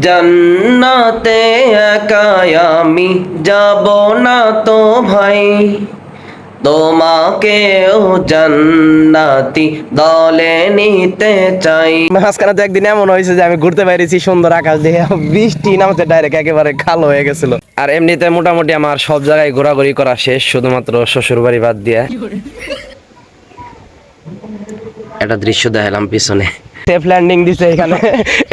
জান্নাতে একাই আমি যাব না তো ভাই, তোমাকেও জান্নাতি দলে নিতে চাই। মাঝখানে তো একদিন এমন হয়েছে যে আমি ঘুরতে বেরিয়েছি, সুন্দর আকাশ দেখে বৃষ্টি নামতে ডাইরেক্ট একেবারে কালো হয়ে গেছিল। আর এমনিতে মোটামুটি আমার সব জায়গায় ঘোরাঘুরি করা শেষ, শুধুমাত্র শ্বশুর বাড়ি বাদ দিয়ে। একটা দৃশ্য দেখালাম পিছনে, সেফ ল্যান্ডিং দিছে এখানে,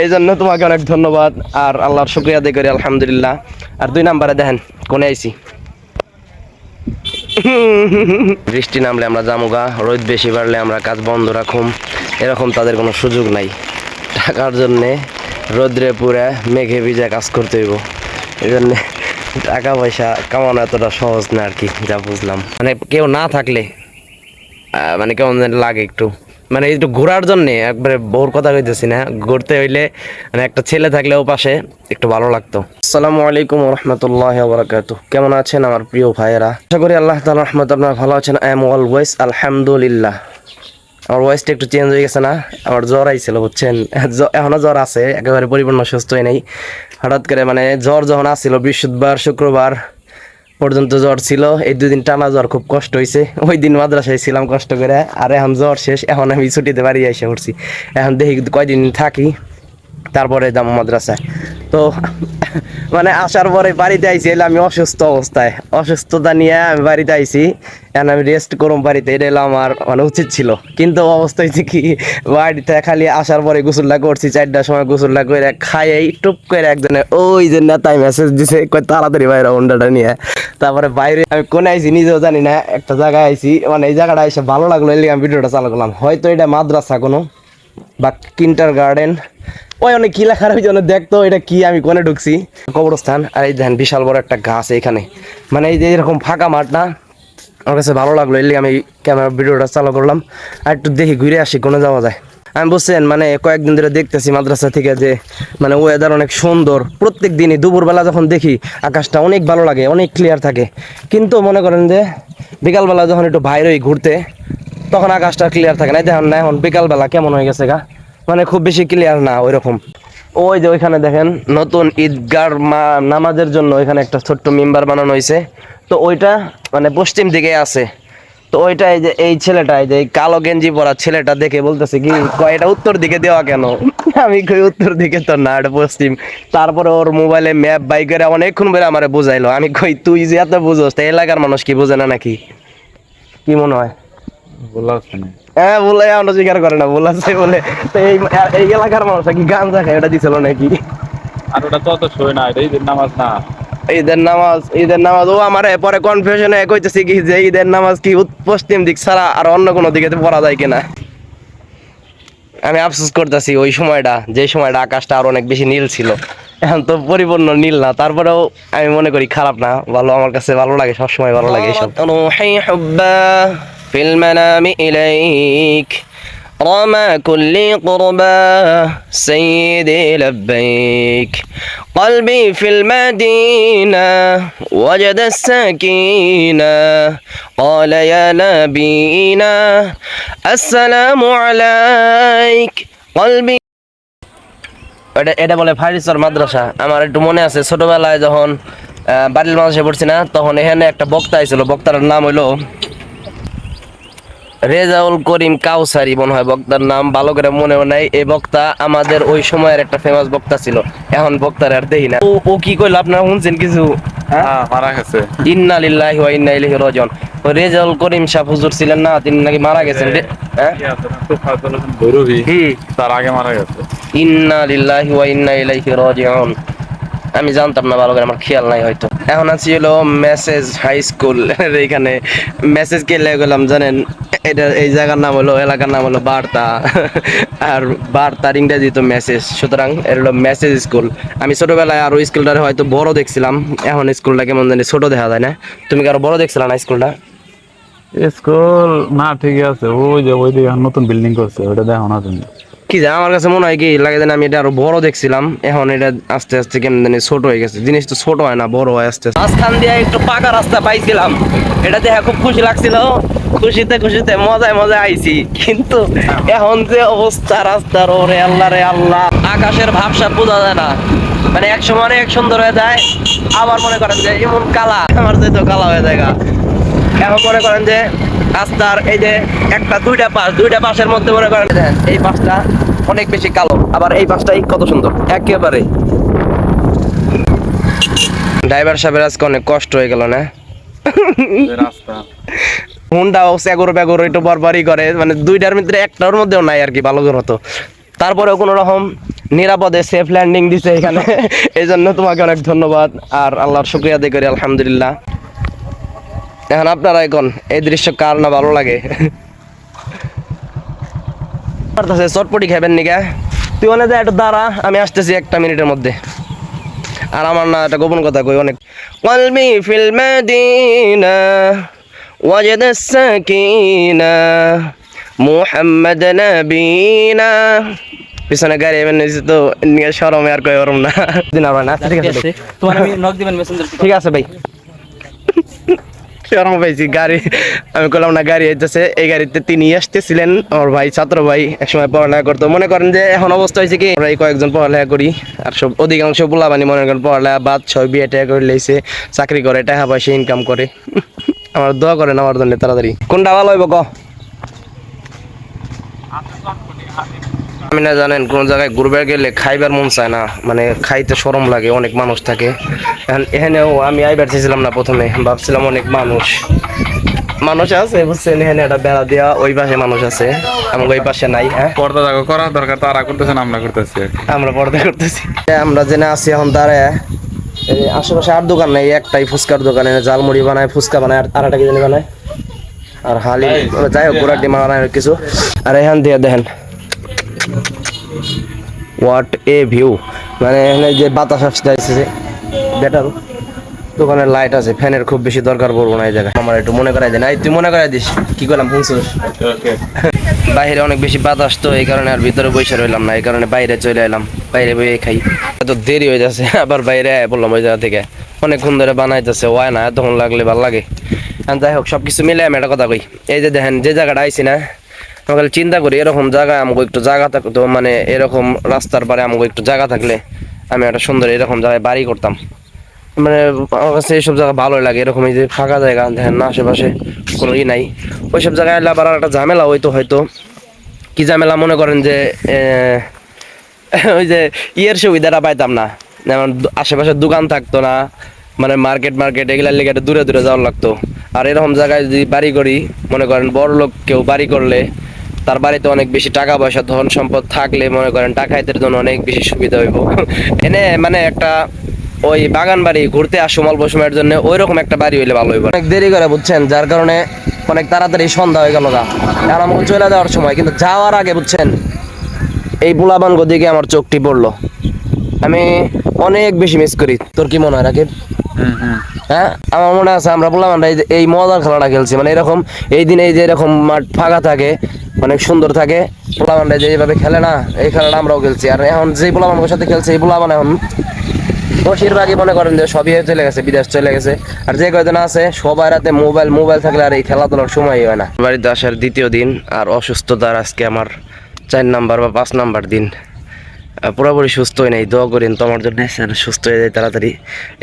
এই জন্য তোমাকে অনেক ধন্যবাদ আর আল্লাহর শুকরিয়া আদায় করি আলহামদুলিল্লাহ। আর 2 নাম্বারে দেখেন কোনে আইছি। বৃষ্টি নামলে আমরা জামুগা, রোদ বেশি বাড়লে আমরা কাজ বন্ধ রাখুম, এরকম তাদের কোনো সুযোগ নাই। টাকার জন্যে রোদ্রে পুরে মেঘে ভিজে কাজ করতে হইব, এই জন্যে টাকা পয়সা কামানো এতটা সহজ না আর কি, যা বুঝলাম। মানে কেউ না থাকলে মানে কেমন লাগে একটু, মানে একটু ঘোরার জন্য একবারে বোর কথা কইতেছি না, ঘুরতে হইলে মানে একটা ছেলে থাকলে ও পাশে একটু ভালো লাগতো। আসসালামু আলাইকুম রহমতুল্লাহ বারাকাতু। কেমন আছেন আমার প্রিয় ভাইয়েরা? আশা করি আল্লাহ তাআলার রহমতে আপনারা ভালো আছেন। আই এম অলওয়েজ আলহামদুলিল্লাহ। আমার ভয়েসটা একটু চেঞ্জ হয়ে গেছে না? আমার জ্বর আইছিল বুঝছেন, এখনো জ্বর আছে, একেবারে পরিপূর্ণ সুস্থ হয় নাই। হঠাৎ করে মানে জ্বর যখন আসছিল বৃহস্পতিবার শুক্রবার পর্যন্ত জ্বর ছিল, এই 2 দিন টানা জ্বর, খুব কষ্ট হয়েছে। ওই দিন মাদ্রাসায় ছিলাম কষ্ট করে, আর এখন জ্বর শেষ, এখন আমি ছুটিতে বাড়ি এসে পড়ছি। এখন দেখি কয়দিন থাকি, তারপরে যাবো মাদ্রাসায়। তো মানে আসার পরে বাড়িতে আইছি, এলে আমি অসুস্থ অবস্থায়, অসুস্থতা নিয়ে আমি বাড়িতে আইছি। এখন আমি রেস্ট করুম বাড়িতে, এটা এলো আমার মানে উচিত ছিল, কিন্তু অবস্থা হয়েছে কি, বাড়িতে খালি আসার পরে গোসলটা করছি, 4টার সময় গোসলটা করে খাইয়েই টুপ করে একজনে ওই যে নেতায় মেসেজ দিছে, কই তাড়াতাড়ি বাইরে হোন্ডাটা নিয়ে। তারপরে বাইরে আমি কোনে আইছি নিজেও জানি না, একটা জায়গায় আইছি, মানে এই জায়গাটা এসে ভালো লাগলো, এলে আমি ভিডিওটা চালু করলাম। হয়তো এটা মাদ্রাসা কোনো বা কিন্টার গার্ডেন, ওই অনেক কি লেখার ওই জন্য দেখতো এটা কি, আমি কোনে ঢুকছি কবরস্থান। আর এই দেখেন বিশাল বড় একটা গাছ এখানে, মানে এই যে এরকম ফাঁকা মাঠ না, আমার কাছে ভালো লাগলো, এর লিগে আমি ক্যামেরা ভিডিওটা চালু করলাম। আর একটু দেখি ঘুরে আসি কোনে যাওয়া যায়। আমি বুঝছেন মানে কয়েকদিন ধরে দেখতেছি মাদ্রাসা থেকে যে মানে ওয়েদার অনেক সুন্দর, প্রত্যেক দিনই দুপুরবেলা যখন দেখি আকাশটা অনেক ভালো লাগে, অনেক ক্লিয়ার থাকে। কিন্তু মনে করেন যে বিকালবেলা যখন একটু বাইরে হই ঘুরতে, তখন আকাশটা ক্লিয়ার থাকে না। দেখেন না এখন বিকালবেলা কেমন হয়ে গেছে গা, মানে খুব বেশি ক্লিয়ার না ওইরকম। ওই যে ওইখানে দেখেন নতুন ঈদগার নামাজের জন্য এখানে একটা ছোট্ট মেম্বার বানানো হয়েছে, তো ওইটা মানে পশ্চিম দিকে আছে। তো ওইটা এই যে এই ছেলেটা, এই যে কালো গেঞ্জি পরা ছেলেটা দেখে বলতেছে কি, কয় এটা উত্তর দিকে দেওয়া কেন? আমি কই উত্তর দিকে তো না, এটা পশ্চিম। তারপরে ওর মোবাইলে ম্যাপ বাই করে অনেকক্ষণ ধরে আমারে বুঝাইলো। আমি কই তুই যে এত বুঝোস, তা এলাকার মানুষ কি বোঝে না নাকি, কি মনে হয়? হ্যাঁ বলে আমরা স্বীকার করে না, বলাচ্ছে বলে। তো এই এলাকার মানুষ কি গাঞ্জা খায়, এটা দিছিল নাকি? আর ওটা তো অত শোয় না, এটা ঈদের নামাজ না। ঈদের নামাজ, ঈদের নামাজ ও আমার পরে কনফিউশনে কইতেছি কি যে ঈদের নামাজ কি পশ্চিম দিক ছাড়া আর অন্য কোনো দিকে পড়া যায় কিনা। আমি আফসোস করতেছি ওই সময়টা, যে সময়টা আকাশটা আর অনেক বেশি নীল ছিল, এখন তো পরিপূর্ণ নীল না। তারপরেও আমি মনে করি খারাপ না, ভালো, আমার কাছে ভালো লাগে, সবসময় ভালো লাগে এসব। ফিল মানামি ইলাইক رمى كل قربى سيدي لبيك قلبي في المدينة وجد السكينة قال يا نبينا السلام عليك قلبي। এটা বলে ফারিসর মাদ্রাসা। আমার একটু মনে আছে ছোটবেলায় যখন বাড়ির মাদ্রাসায় পড়ছি না, তখন এখানে একটা বক্তা আইছিল, বক্তার নাম হইলো রেজাউল করিম কাউসারি মনে হয় বক্তার নাম, ভালো করে মনেও নাই। এই বক্তা আমাদের ওই সময়ের একটা ফেমাস বক্তা ছিল, এখন বক্তার আর দেখি না। ও কি কইলো আপনারা শুনছেন কিছু? মারা গেছে। ইন্না লিল্লাহি ওয়া ইন্না ইলাইহি রাজিউন। রেজাউল করিম সাহ হুজুর ছিলেন না, তিনি নাকি মারা গেছেন। তার আগে মারা গেছে। ইন্না লিল্লাহি ওয়া ইন্না ইলাইহি রাজিউন। আমি জানতাম না ভালো করে, আমার খেয়াল নাই হয়তো। এখন আছি হলো মেসেজ হাই স্কুল, এইখানে মেসেজ কে লেগে গেলাম জানেন? এটা এই জায়গার নাম হলো, এলাকার নাম হলো বার্তা, আর বার্তার ইংরেজি তো মেসেজ, সুতরাং এর হলো মেসেজ স্কুল। আমি ছোটবেলায় আরো স্কুলটারে হয়তো বড় দেখছিলাম, এখন স্কুলটা কেমন জানি ছোট দেখা যায় না? তুমি কি আরো বড় দেখছিলাম না স্কুলটা? স্কুল না ঠিকই আছে, ওই যে ওই দিকে নতুন বিল্ডিং করছে, ওটা দেখো না তুমি? কি জানি, আমার কাছে মনে হয় কি লাগে জানি আমি এটা আরো বড় দেখছিলাম, এখন এটা আস্তে আস্তে কেমন জানি ছোট হয়ে গেছে। জিনিস তো ছোট হয় না, বড় হয় আস্তে আস্তে। মাঝখান দিয়ে একটু পাকা রাস্তা পাইছিলাম, এটা দেখে খুব খুশি লাগছিল। খুশিতে খুশিতে মজায় মজায় আইছি, কিন্তু এখন যে অবস্থা রাস্তার, ওরে আল্লাহ রে আল্লাহ, আকাশের ভাবসাব বোঝা যায় না। মানে এক সময় অনেক সুন্দর হয়ে যায়, আবার মনে করেন যে এমন কালা, আমার যেহেতু কালা হয়ে যায়। এখন মনে করেন যে রাস্তার এই যে একটা দুইটা পাশের মধ্যে মনে করেন এই পাশটা অনেক বেশি কালো, আবার এই পাশটাই কত সুন্দর একেবারে। ড্রাইভার সাহেবের আজকে অনেক কষ্ট হয়ে গেল না? রাস্তা হুন্ডাও এগোর বেগোর একটু বরবারই করে, মানে দুইটার ভিতরে একটার মধ্যেও নাই আর কি ভালো করে হতো। তারপরেও কোনো রকম নিরাপদে সেফ ল্যান্ডিং দিছে এখানে, এই জন্য তোমাকে অনেক ধন্যবাদ আর আল্লাহর শুকরিয়া আদায় করি, আলহামদুলিল্লাহ। এখন আপনারা এখন এই দৃশ্য কার না ভালো লাগে? চটপটি খাবেন নিকা? তুই ওখানে যা একটু দাঁড়া, আমি আসতেছি 1 মিনিটের মধ্যে। আর আমার না একটা গোপন কথা কই, অনেক কলবি ফিল মদিনা ওয়াজদ সাকিনা মুহাম্মদ নবীনা। পিছনে গাড়ি এমন নিয়েছি তো নিয়ে শরমে আর কই ওরম না। দিন আর না, ঠিক আছে ভাই। তোমার আমি নক দিবেন মেসেঞ্জার। ঠিক আছে ভাই। শরম পাইছি, গাড়ি আমি বললাম না গাড়ি আইতেছে, এই গাড়িতে তিনি আসতেছিলেন, আমার ভাই ছাত্র ভাই একসময় পড়ালেখা করতো। মনে করেন যে এখন অবস্থা হয়েছে কি, আমরা এই কয়েকজন পড়ালেখা করি, আর সব অধিকাংশ পোলাবানি মনে করেন পড়ালেখা বাদ ছয় বিয়ে টাকা করে লেছে, চাকরি করে, টাকা পয়সা ইনকাম করে। আমার দোয়া করেন আমার জন্য তাড়াতাড়ি। কোনটা ভালো হইব ক? আমি না জানেন কোন জায়গায় ঘুরবে গেলে খাইবার মন চায় না, মানে খাইতে শরম লাগে, অনেক মানুষ থাকে। এখানেও আমি আইবার চাইছিলাম না, প্রথমে ভাবছিলাম অনেক মানুষ আছে বুঝছেন, এখানে একটা বেড়া দেওয়া, ওই পাশে মানুষ আছে, আমাকে ওই পাশে নাই। হ্যাঁ, পর্দা জাগো করা দরকার, তারা করতেছেন আমরা করতেছি। আমরা পর্দা করতেছি। আমরা জেনে আছি এখন দাঁড়ায়, এই আশেপাশে আর দোকান নেই, একটাই ফুচকার দোকানে ঝালমুড়ি বানায়, ফুচকা বানায়, আর একটা কি জানি বানায়, আর হালি, যাই হোক গোড়ার ডিমা বানায় কিছু। আর এখান দিয়ে দেখেন হোয়াট এ ভিউ, মানে এখানে যে বাতাস আসতেছে বেটার, দোকানের লাইট আছে, ফ্যানের খুব বেশি দরকার পড়বো না এই জায়গায়। আমার একটু মনে করাই দেন, তুই মনে করাই দিস কি করলাম বুঝছিস? বাইরে অনেক বেশি বাতাস তো, এই কারণে আর ভিতরে বসে রইলাম না, এই কারণে বাইরে চলে এলাম, বাইরে বসে খাই। এত দেরি হয়ে যাচ্ছে, আবার বাইরে বললাম ওই জায়গা থেকে অনেকক্ষণ ধরে বানাইতেছে, ওয়াই না এতক্ষণ লাগলে ভালো লাগে। আর যাই হোক সবকিছু মিলে আমি একটা কথা কই, এই যে দেখেন যে জায়গাটা আইছি না, আমি চিন্তা করি এরকম জায়গায় আমাকে একটু জায়গা থাকতো, মানে এরকম রাস্তার পারে আমাকে একটু জায়গা থাকলে আমি একটা সুন্দর এরকম জায়গায় বাড়ি করতাম। মানে আমার কাছে এইসব জায়গা ভালোই লাগে, এরকম এই যে ফাঁকা জায়গা দেখেন না, আশেপাশে কোনো ই নাই, ওইসব জায়গায় এলে আবার একটা ঝামেলা হয়তো কি ঝামেলা মনে করেন যে ওই যে ইয়ের সুবিধাটা পাইতাম না, যেমন আশেপাশে দোকান থাকতো না, মানে মার্কেট এগুলার লেগে দূরে দূরে যাওয়ার লাগতো। আর এরকম জায়গায় যদি বাড়ি করি, মনে করেন বড় লোক কেউ বাড়ি করলে তার বাড়িতে অনেক বেশি টাকা পয়সা ধন সম্পদ থাকলে মনে করেন ডাকাইতের জন্য অনেক বেশি সুবিধা হইব। এনে মানে একটা ওই বাগান বাড়ি ঘুরতে আসুম অল্প সময়ের জন্য, ওই রকম একটা বাড়ি হইলে ভালো হইব। অনেক দেরি করে বুঝছেন, যার কারণে অনেক তাড়াতাড়ি সন্ধ্যা হয়ে গেল গা, আর আমাকে চলে যাওয়ার সময়, কিন্তু যাওয়ার আগে বুঝছেন এই বুলাবানগো দিকে আমার চোখটি পড়লো, আমি অনেক বেশি মিস করি। তোর কি মনে হয় রাকিব? হ্যাঁ, আমার মনে আছে আমরা বললাম আমরা এই মজার খেলাটা খেলছি, মানে এরকম এই দিন এই যে এরকম মাঠ ফাঁকা থাকে, অনেক সুন্দর থাকে, পোলাবানরা যেভাবে খেলে না, এই খেলাটা আমরাও খেলছি। আর এখন যে পোলাবানের সাথে খেলছে এই পোলাবান এখন বেশিরভাগই মনে করেন যে সবই চলে গেছে, বিদেশ চলে গেছে, আর যে কয়জন আছে সবাই রাতে মোবাইল থাকলে আর এই খেলাধুলার সময়ই হয় না। বাড়িতে আসার দ্বিতীয় দিন, আর অসুস্থতার আজকে আমার 4 নাম্বার বা 5 নাম্বার দিন, পুরোপুরি সুস্থ হই নাই। দোয়া করেন তো আমার জন্য সুস্থ হয়ে যায় তাড়াতাড়ি।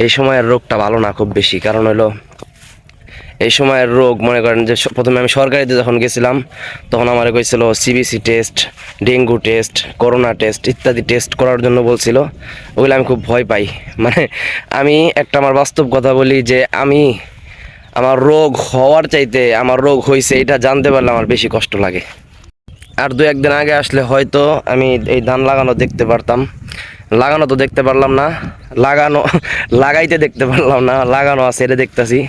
এই সময়ের রোগটা ভালো না খুব বেশি, কারণ হলো এই সময়ের রোগ মনে করেন যে প্রথমে আমি সরকারিতে যখন গেছিলাম তখন আমার কইছিল CBC test, dengue test, corona test ইত্যাদি টেস্ট করার জন্য বলছিল, ওগুলো আমি খুব ভয় পাই। মানে আমি একটা আমার বাস্তব কথা বলি যে আমার রোগ হওয়ার চাইতে আমার রোগ হয়েছে এটা জানতে পারলে আমার বেশি কষ্ট লাগে। আর 2-1 দিন আগে আসলে হয়তো আমি এই ধান লাগানো দেখতে পারতাম, লাগানো তো দেখতে পারলাম না, লাগাইতে দেখতে পারলাম না, লাগানো আছে এটা দেখতেছি।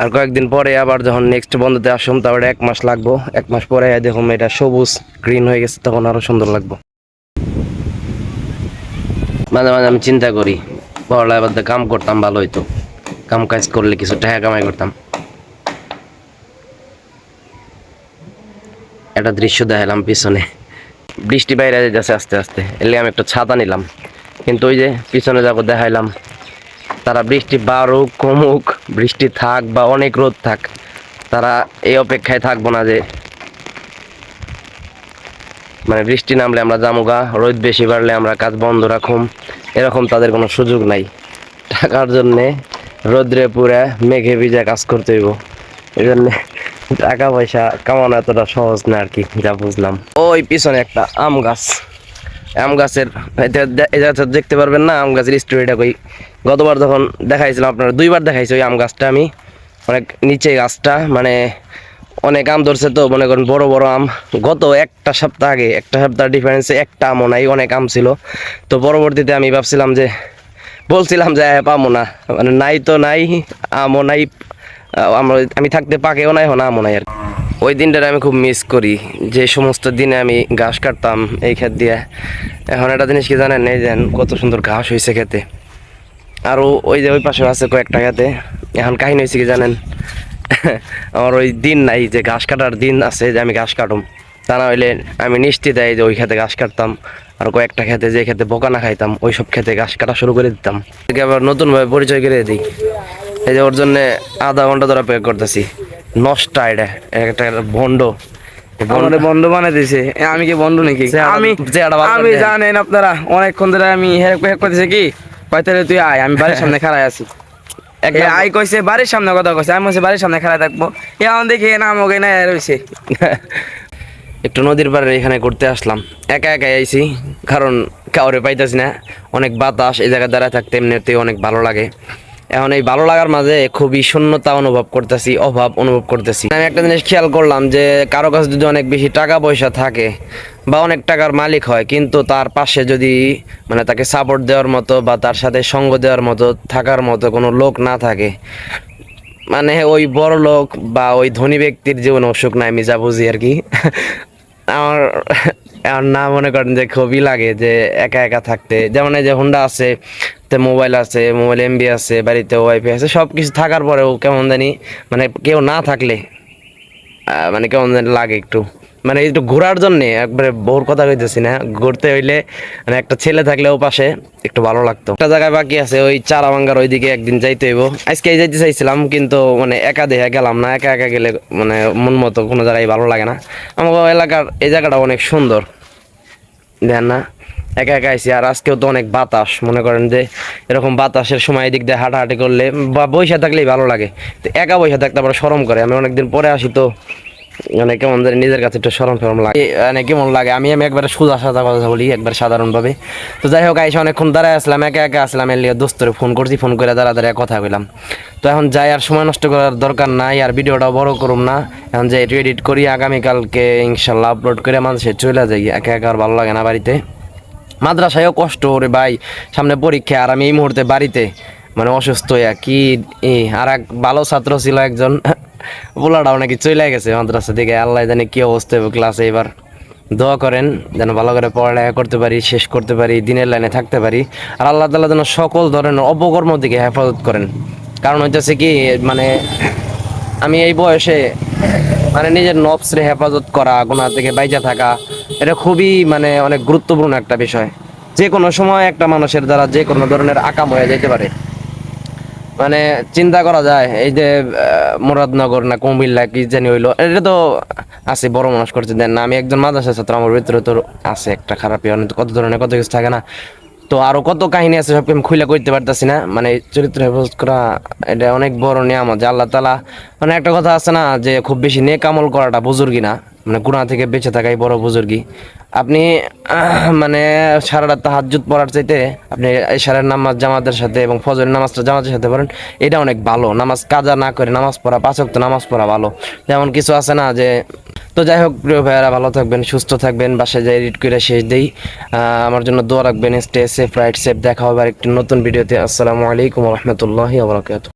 আর কয়েকদিন পরে আবার যখন নেক্সট বন্ধতে আসুন, তারপরে 1 মাস লাগবো, 1 মাস পরে দেখুন এটা সবুজ গ্রিন হয়ে গেছে, তখন আরো সুন্দর লাগবো। মাঝে মাঝে আমি চিন্তা করি পড়ালেখা বাদ দিয়ে কাম করতাম ভালো হইতো, কাম কাজ করলে কিছু টাকা কামাই করতাম। একটা দৃশ্য দেখালাম পিছনে, বৃষ্টি বাইরে যাচ্ছে আস্তে আস্তে, এলে আমি একটা ছাতা নিলাম, কিন্তু ওই যে পিছনে যাবো দেখাইলাম, তারা বৃষ্টি বাড়ুক কমুক, বৃষ্টি থাক বা অনেক রোদ থাক, তারা এই অপেক্ষায় থাকবো না যে মানে বৃষ্টি নামলে আমরা জামুগা, রোদ বেশি বাড়লে আমরা কাজ বন্ধ রাখুম, এরকম তাদের কোনো সুযোগ নাই। টাকার জন্যে রোদ্রে পুরে মেঘে ভিজে কাজ করতে হইব। এই জন্যে টাকা পয়সা কামানো এতটা সহজ না আর কি, যা বুঝলাম। ওই পিছনে একটা আম গাছ, আম গাছের এটা দেখতে পারবেন না, আম গাছের স্টোরিটা কই। গতবার যখন দেখাইছিলাম আপনারা, 2বার দেখাইছি ওই আম গাছটা আমি। অনেক নিচে গাছটা, মানে অনেক আম ধরছে তো, মনে করেন বড় বড় আম। গত একটা সপ্তাহ আগে, একটা সপ্তাহ ডিফারেন্সে একটা আমও নাই, অনেক আম ছিল। তো পরবর্তীতে আমি ভাবছিলাম যে, বলছিলাম যে পাবো না, মানে নাই তো নাই, আমও নাই, আমি থাকতে পাকেও নাই, এখন আমও নাই আর কি। ওই দিনটা আমি খুব মিস করি, যে সমস্ত দিনে আমি ঘাস কাটতাম এই ক্ষেত দিয়ে। এখন একটা জিনিস কি জানেন, এই যে কত সুন্দর ঘাস হয়েছে খেতে। আরও ওই যে ওই পাশে আছে কয়েকটা খেতে। এখন কাহিনী হয়েছে কি জানেন, আমার ওই দিন নাই যে ঘাস কাটার দিন আছে যে আমি ঘাস কাটুম, তা না হইলে আমি নিশ্চিত যে ওই খেতে ঘাস কাটতাম। আর কয়েকটা খেতে, যে খেতে বোকানা খাইতাম, ওই সব খেতে ঘাস কাটা শুরু করে দিতাম। আবার নতুনভাবে পরিচয় করে দিই, এই যে ওর জন্য আধা ঘন্টা ধরে অপেক্ষা করতেছি। নষ্টা এটা একটা বন্ড, আমাদের বন্ধু বানাই দিয়েছে। আমি কি বন্ধু নাকি? আমি জানেন আপনারা অনেকক্ষণ ধরে আমি হেল্প করতেছি কি কয়তারে তুই আয়, আমি বাড়ির সামনে খাড়াই আছি। আই কইছে বাড়ির সামনে কথা কইছে, আমি বলছি বাড়ির সামনে খাড়াই থাকবো। এখন দেখি নাম ওকে না রয়েছে। একটু নদীর পাড়ে এখানে ঘুরতে আসলাম, একা একাই আইছি, কারণ কাউরে পাইতেছি না। অনেক বাতাস, এই জায়গায় দাঁড়ায় থাকতে এমনিতেই অনেক ভালো লাগে। এখন এই ভালো লাগার মাঝে খুবই শূন্যতা অনুভব করতেছি, অভাব অনুভব করতেছি। আমি একটা জিনিস খেয়াল করলাম যে কারো কাছে যদি অনেক বেশি টাকা পয়সা থাকে বা অনেক টাকার মালিক হয়, কিন্তু তার পাশে যদি মানে তাকে সাপোর্ট দেওয়ার মতো বা তার সাথে সঙ্গ দেওয়ার মতো, থাকার মতো কোনো লোক না থাকে, মানে ওই বড় লোক বা ওই ধনী ব্যক্তির জীবনে অসুখ নাই, আমি যা বুঝি আর কি। আমার আমার না মনে করেন যে খুবই লাগে যে একা একা থাকতে। যেমন এই যে হুন্ডা আছে, তো মোবাইল আছে, মোবাইল এমবি আছে, বাড়িতে ওয়াইফাই আছে, সব কিছু থাকার পরেও কেমন জানি মানে কেউ না থাকলে মানে কেমন জানি লাগে একটু। মানে একটু ঘোরার জন্যে, একবারে বহুর কথা কইতেছি না, ঘুরতে হইলে মানে একটা ছেলে থাকলেও পাশে একটু ভালো লাগতো। একটা জায়গায় বাকি আছে ওই চারাভাঙ্গার ওইদিকে একদিন যাইতে হইব। আজকে যাইতে চাইছিলাম, কিন্তু মানে একা দেখে গেলাম না। একা একা গেলে মানে মন মতো কোনো জায়গায় ভালো লাগে না। আমার এলাকার এই জায়গাটা অনেক সুন্দর, দেন না, একা একা আইসি। আর আজকেও তো অনেক বাতাস, মনে করেন যে এরকম বাতাসের সময় এদিক দিয়ে হাঁটাহাঁটি করলে বা বইসা থাকলেই ভালো লাগে। তো একা বইসা থাকতে আবার শরম করে, আমি অনেকদিন পরে আসি তো মানে কেমন জানি নিজের কাছে একটু শরম লাগে, মানে কেমন লাগে। আমি একবারে সোজা সাদা কথা বলি, একবার সাধারণভাবে। তো যাই হোক, আইসা অনেকক্ষণ দাঁড়ায় আসলাম, একা একা আসলাম, এর লিগে দোস্তরে ফোন করছি, ফোন করে দাঁড়া কথা কইলাম। তো এখন যাই, আর সময় নষ্ট করার দরকার নাই, আর ভিডিওটাও বড় করুম না। এখন যাই একটু এডিট করি, আগামীকালকে ইনশাল্লাহ আপলোড করে মানুষের চলে যাই। একা একা আর ভালো লাগে না বাড়িতে। মাদ্রাসায়ও কষ্ট রে ভাই, সামনে পরীক্ষা, আর আমি এই মুহূর্তে বাড়িতে মানে অসুস্থ হইয়া কি। আর এক ভালো ছাত্র ছিল একজন, পোলাটাও নাকি চলে গেছে মাদ্রাসা থেকে। আল্লাহ জানে কি অবস্থা হবে ক্লাসে। এবার দোয়া করেন যেন ভালো করে পড়ালেখা করতে পারি, শেষ করতে পারি, দিনের লাইনে থাকতে পারি। আর আল্লাহ তাআলা যেন সকল ধরনের অপকর্ম থেকে হেফাজত করেন। কারণ হইতেছে কি, মানে আমি এই বয়সে মানে নিজের নফসরে হেফাজত করা, গুনাহ থেকে বাইচা থাকা, এটা খুবই মানে অনেক গুরুত্বপূর্ণ একটা বিষয়। যে কোনো সময় একটা মানুষের দ্বারা যে কোনো ধরনের আকাম হয়ে যেতে পারে। মানে চিন্তা করা যায়, এই যে মুরাদনগর না কুমিল্লা কি জানি হইলো, এটা তো আছে বড় মানুষ করছে। দেন না, আমি একজন মাদ্রাসা ছাত্র, আমার ভিতরে তো আছে একটা খারাপ কত ধরনের কত কিছু থাকে না। তো আরো কত কাহিনী আছে, সবকে আমি খুলে করতে পারতেছি না। মানে চরিত্র হেফাজত করা এটা অনেক বড় নিয়ামত যে আল্লাহ তাআলা, মানে একটা কথা আছে না যে খুব বেশি নেক আমল করাটা বুজুর্গি না, মানে গুনাহ থেকে বেঁচে থাকাই বড় বুজুর্গি। আপনি মানে সারা রাত তাহাজ্জুদ পড়ার চাইতে আপনি ইশারের নামাজ জামাতের সাথে এবং ফজরের নামাজটা জামাতের সাথে পড়েন, এটা অনেক ভালো। নামাজ কাজা না করে নামাজ পড়া, 5 ওয়াক্ত নামাজ পড়া ভালো। যেমন কিছু আছে না যে। তো যাই হোক প্রিয় ভাইয়ারা, ভালো থাকবেন, সুস্থ থাকবেন, বাসায় যাই এডিট করে শেষ দেই। আমার জন্য দোয়া রাখবেন। Stay safe, right safe. দেখা হবে আরেকটি নতুন ভিডিওতে। আসসালামু আলাইকুম ওয়া রাহমাতুল্লাহি ওয়া বারাকাতুহু।